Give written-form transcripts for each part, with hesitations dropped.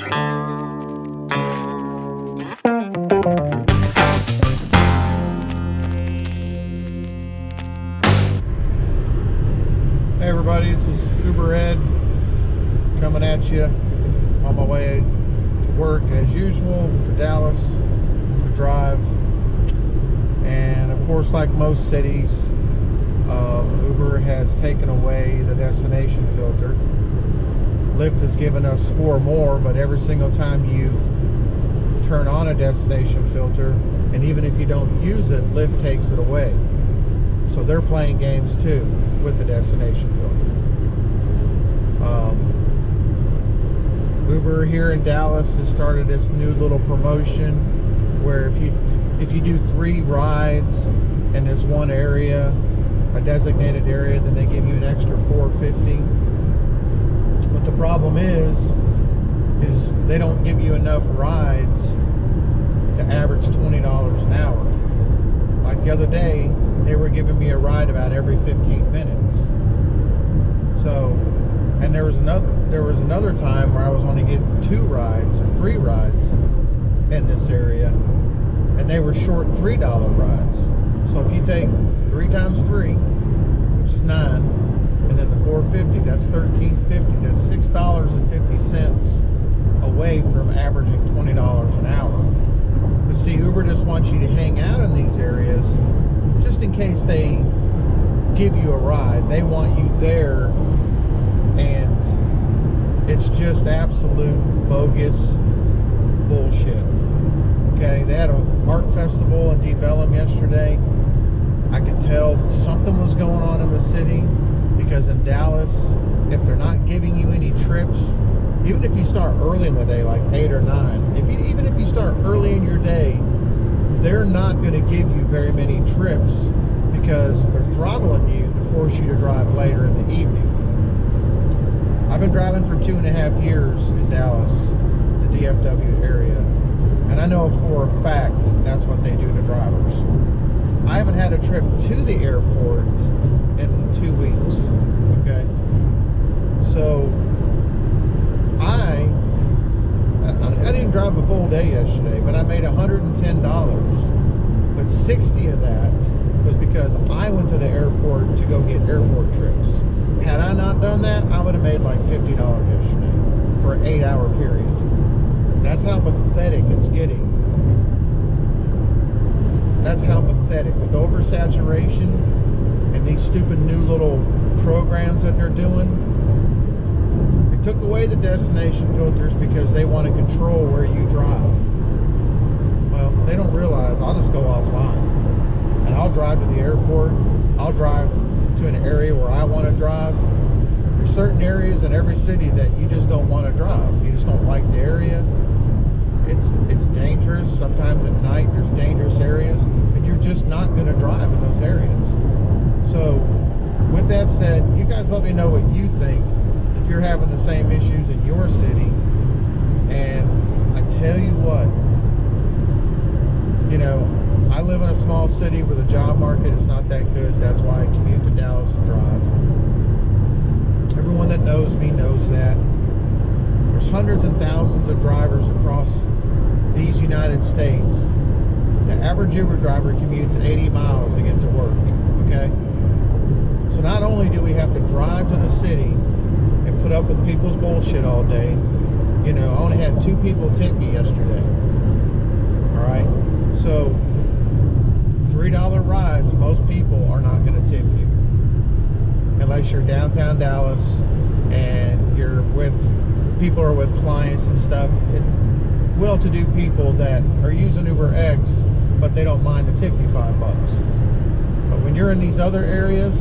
Hey everybody, this is Uber Ed coming at you on my way to work as usual to Dallas to drive. And of course, like most cities, Uber has taken away the destination filter. Lyft has given us 4 more, but every single time you turn on a destination filter, and even if you don't use it, Lyft takes it away. So they're playing games too with the destination filter. Uber here in Dallas has started this new little promotion where if you do 3 rides in this one area, a designated area, then they give you an extra $4.50. But the problem is they don't give you enough rides to average $20 an hour. Like the other day, they were giving me a ride about every 15 minutes. So, and there was another time where I was only getting 2 rides or 3 rides in this area, and they were short $3 rides. So if you take 3 times 3, which is 9, and then the $4.50, that's $13.50. That's $6.50 away from averaging $20 an hour. But see, Uber just wants you to hang out in these areas just in case they give you a ride. They want you there, and it's just absolute bogus bullshit. Okay, they had an art festival in DFW yesterday. I could tell something was going on in the city, because in Dallas, if they're not giving you any trips, even if you start early in the day, like 8 or 9, even if you start early in your day, they're not going to give you very many trips because they're throttling you to force you to drive later in the evening. I've been driving for 2.5 years in Dallas, the DFW area, and I know for a fact that's what they do to drivers. I haven't had a trip to the airport in 2 weeks, okay? So I didn't drive a full day yesterday, but I made $110. But 60 of that was because I went to the airport to go get airport trips. Had I not done that, I would have made like $50 yesterday for an 8-hour period. That's how pathetic it's getting. That's how pathetic. With oversaturation and these stupid new little programs that they're doing, they took away the destination filters because they want to control where you drive. Well, they don't realize I'll just go offline and I'll drive to the airport. I'll drive to an area where I want to drive. There's certain areas in every city that you just don't want to drive. You just don't like the area. It's dangerous. Sometimes at night there's dangerous areas, and you're just not going to drive in those areas. So with that said, you guys let me know what you think, if you're having the same issues in your city. And I tell you what, you know, I live in a small city where the job market is not that good. That's why I commute to Dallas and drive. Everyone that knows me knows that. There's hundreds and thousands of drivers across these United States. The average Uber driver commutes 80 miles to get to work, okay? So not only do we have to drive to the city and put up with people's bullshit all day, you know, I only had 2 people tip me yesterday, all right? So $3 rides, most people are not going to tip you unless you're downtown Dallas and you're with people are with clients and stuff. It's well-to-do people that are using Uber X, but they don't mind to tip you $5. But when you're in these other areas,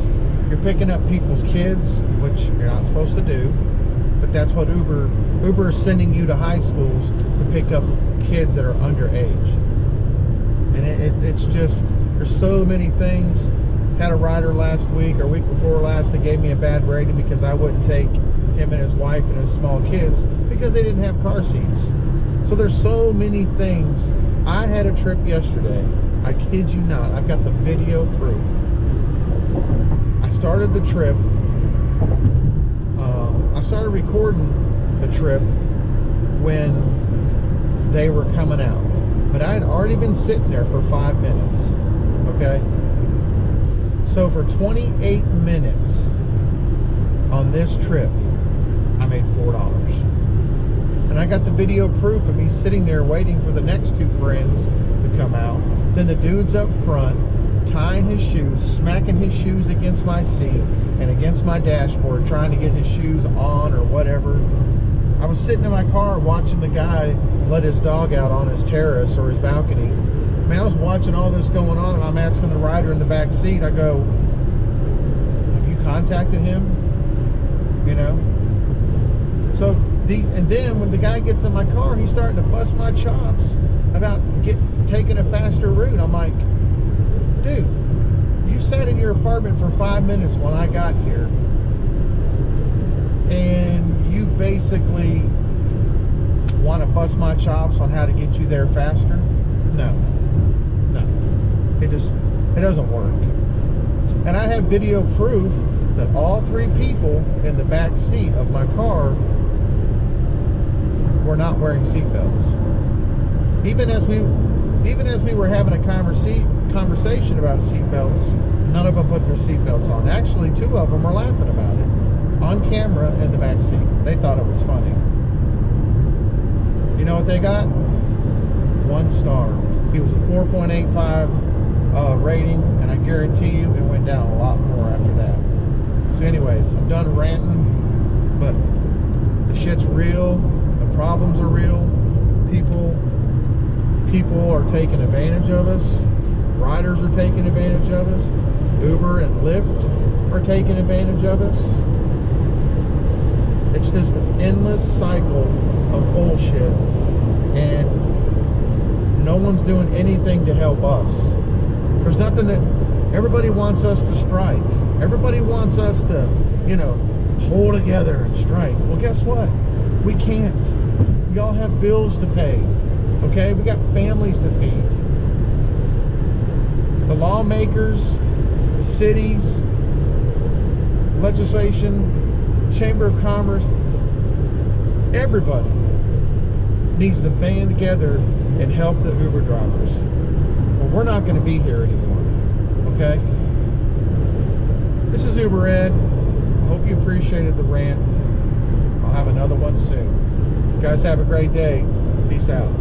you're picking up people's kids, which you're not supposed to do. But that's what Uber is sending you to high schools to pick up kids that are underage. And it's just, there's so many things. Had a rider last week or week before last that gave me a bad rating because I wouldn't take him and his wife and his small kids because they didn't have car seats. So there's so many things. I had a trip yesterday, I kid you not, I've got the video proof. I started the trip, I started recording the trip when they were coming out. But I had already been sitting there for 5 minutes. Okay? So for 28 minutes on this trip, I made $4. And I got the video proof of me sitting there waiting for the next two friends to come out. Then the dude's up front, tying his shoes, smacking his shoes against my seat and against my dashboard, trying to get his shoes on or whatever. I was sitting in my car watching the guy let his dog out on his terrace or his balcony. I mean, I was watching all this going on, and I'm asking the rider in the back seat, I go, have you contacted him? You know? So, and then when the guy gets in my car, he's starting to bust my chops about taking a faster route. I'm like, dude, you sat in your apartment for 5 minutes when I got here, and you basically want to bust my chops on how to get you there faster? No. It doesn't work. And I have video proof that all three people in the back seat of my car were not wearing seatbelts. Even as we were having a conversation about seatbelts, none of them put their seatbelts on. Actually, two of them were laughing about it on camera in the back seat. They thought it was funny. You know what they got? 1 star. He was a 4.85 rating, and I guarantee you it went down a lot more after that. So anyways, I'm done ranting, but the shit's real. The problems are real. People are taking advantage of us. Riders are taking advantage of us. Uber and Lyft are taking advantage of us. It's just an endless cycle of bullshit, and no one's doing anything to help us. There's nothing that everybody wants us to strike. Everybody wants us to, you know, hold together and strike. Well, guess what? We can't. We all have bills to pay. Okay? We got families to feed. The lawmakers, the cities, legislation, Chamber of Commerce, everybody needs to band together and help the Uber drivers. Well, we're not going to be here anymore. Okay? This is Uber Ed. I hope you appreciated the rant. I'll have another one soon. You guys have a great day. Peace out.